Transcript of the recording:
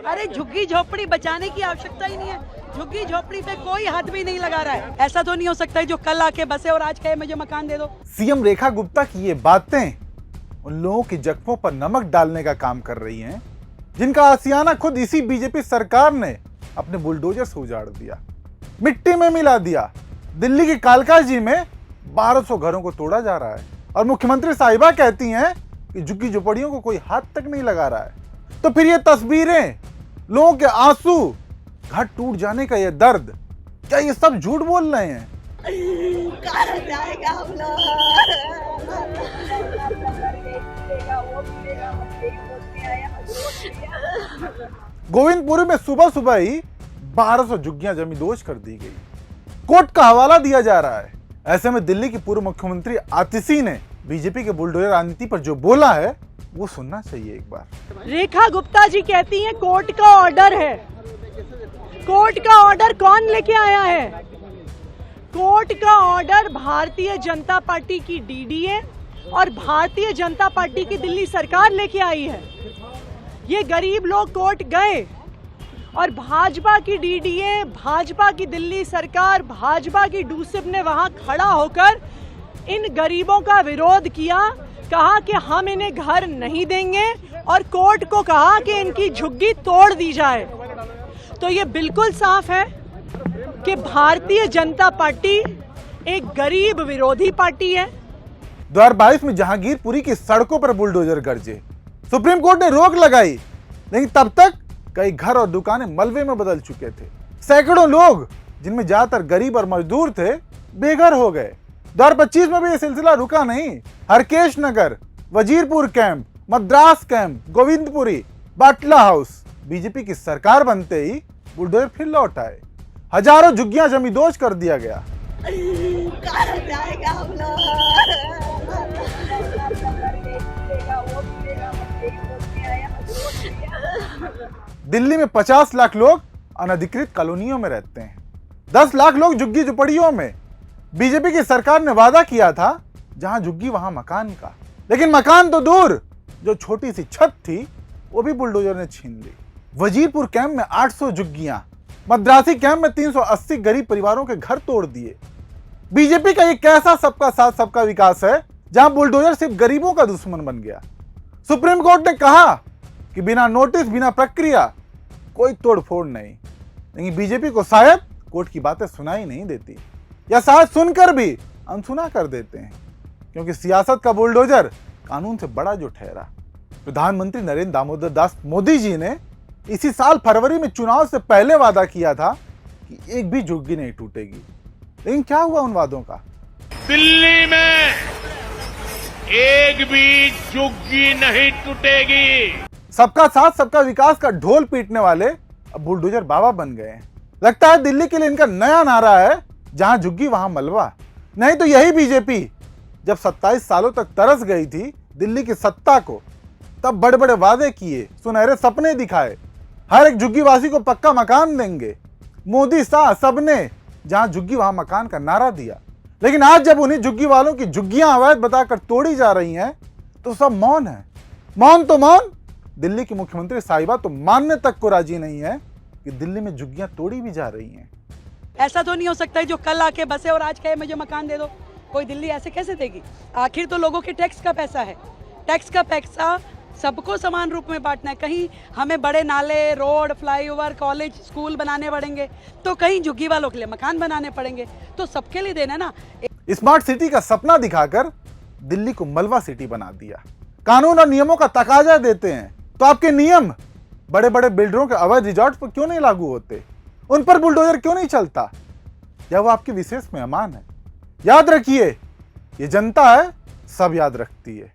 अरे झुग्गी झोपड़ी बचाने की आवश्यकता ही नहीं है। झुग्गी झोपड़ी पे कोई हाथ भी नहीं लगा रहा है। ऐसा तो नहीं हो सकता है जो कल आके बसे और आज कहे मुझे मकान दे दो। सीएम रेखा गुप्ता की ये बातें उन लोगों की जख्मों पर नमक डालने का काम कर रही हैं, जिनका आसियाना खुद इसी बीजेपी सरकार ने अपने बुलडोजर से उजाड़ दिया, मिट्टी में मिला दिया। दिल्ली की कालकाजी में 1200 घरों को तोड़ा जा रहा है और मुख्यमंत्री साहिबा कहती हैं कि झुग्गी झोपड़ियों को कोई हाथ तक नहीं लगा रहा है। तो फिर ये तस्वीरें, लोगों के आंसू, घर टूट जाने का ये दर्द, क्या ये सब झूठ बोल रहे हैं? कहाँ जाएगा हम लोग? गोविंदपुर में सुबह सुबह ही 1200 झुग्गियां जमींदोज कर दी गई। कोर्ट का हवाला दिया जा रहा है। ऐसे में दिल्ली की पूर्व मुख्यमंत्री आतिशी ने बीजेपी के बुलडोजर राजनीति पर जो बोला है वो सुनना चाहिए एक बार। रेखा गुप्ता जी कहती हैं कोर्ट का ऑर्डर है। कोर्ट का ऑर्डर कौन लेके आया है? कोर्ट का ऑर्डर भारतीय जनता पार्टी की डीडीए और भारतीय जनता पार्टी की दिल्ली सरकार लेके आई है। ये गरीब लोग कोर्ट गए और भाजपा की डीडीए, भाजपा की दिल्ली सरकार, भाजपा की डूसिब ने वहां खड़ा होकर इन गरीबों का विरोध किया, कहा कि हम इन्हें घर नहीं देंगे और कोर्ट को कहा कि इनकी झुग्गी तोड़ दी जाए। तो ये बिल्कुल साफ है कि भारतीय जनता पार्टी एक गरीब विरोधी पार्टी है। 2022 में जहांगीरपुरी की सड़कों पर बुलडोजर गरजे, सुप्रीम कोर्ट ने रोक लगाई, लेकिन तब तक कई घर और दुकानें मलबे में बदल चुके थे। सैकड़ों लोग, जिनमें ज्यादातर गरीब और मजदूर थे, बेघर हो गए। 2025 में भी ये सिलसिला रुका नहीं। हरकेश नगर, वजीरपुर कैंप, मद्रास कैंप, गोविंदपुरी, बाटला हाउस, बीजेपी की सरकार बनते ही बुलडोजर फिर लौट आए। हजारों झुग्गियां जमींदोज कर दिया गया। कहाँ जाएगा हम लोग? दिल्ली में 50 लाख लोग अनधिकृत कॉलोनियों में रहते हैं, 10 लाख लोग झुग्गी झोपड़ियों में। बीजेपी की सरकार ने वादा किया था जहां झुग्गी वहां मकान का, लेकिन मकान तो दूर, जो छोटी सी छत थी वो भी बुलडोजर ने छीन ली। वजीरपुर कैंप में 800 झुग्गियां, मद्रासी कैंप में 380 गरीब परिवारों के घर तोड़ दिए। बीजेपी का ये कैसा सबका साथ सबका विकास है जहां बुलडोजर सिर्फ गरीबों का दुश्मन बन गया। सुप्रीम कोर्ट ने कहा कि बिना नोटिस, बिना प्रक्रिया कोई तोड़फोड़ नहीं, लेकिन बीजेपी को शायद कोर्ट की बातें सुनाई नहीं देती, या शायद सुनकर भी अनसुना कर देते हैं, क्योंकि सियासत का बुलडोजर कानून से बड़ा जो ठहरा। प्रधानमंत्री नरेंद्र दामोदर दास मोदी जी ने इसी साल फरवरी में चुनाव से पहले वादा किया था कि एक भी झुग्गी नहीं टूटेगी, लेकिन क्या हुआ उन वादों का? दिल्ली में एक भी झुग्गी नहीं टूटेगी। सबका साथ सबका विकास का ढोल पीटने वाले अब बुलडोजर बाबा बन गए हैं। लगता है दिल्ली के लिए इनका नया नारा है, जहां झुग्गी वहां मलबा। नहीं तो यही बीजेपी जब 27 सालों तक तरस गई थी दिल्ली की सत्ता को, तब बड़े बड़े वादे किए, सुनहरे सपने दिखाए, हर एक झुग्गी वासी को पक्का मकान देंगे। मोदी शाह सबने जहां झुग्गी वहां मकान का नारा दिया, लेकिन आज जब उन्हीं झुग्गी वालों की झुग्गियां अवैध बताकर तोड़ी जा रही हैं तो सब मौन है। मौन तो मौन, दिल्ली की मुख्यमंत्री साहिबा तो मानने तक को राजी नहीं है कि दिल्ली में झुग्गियां तोड़ी भी जा रही हैं। ऐसा तो नहीं हो सकता है जो कल आके बसे और आज कहे मुझे मकान दे दो। कोई दिल्ली ऐसे कैसे देगी? आखिर तो लोगों के टैक्स का पैसा है। टैक्स का पैसा सबको समान रूप में बांटना है। कहीं हमें बड़े नाले, रोड, फ्लाईओवर, कॉलेज, स्कूल बनाने पड़ेंगे, तो कहीं झुग्गी वालों के लिए मकान बनाने पड़ेंगे, तो सबके लिए देना ना। स्मार्ट सिटी का सपना दिखाकर दिल्ली को मलबा सिटी बना दिया। कानून और नियमों का तकाजा देते हैं, तो आपके नियम बड़े बड़े बिल्डरों के अवैध रिजॉर्ट पर क्यों नहीं लागू होते? उन पर बुलडोजर क्यों नहीं चलता? या वो आपकी विशेष मेहमान है? याद रखिए, ये जनता है, सब याद रखती है।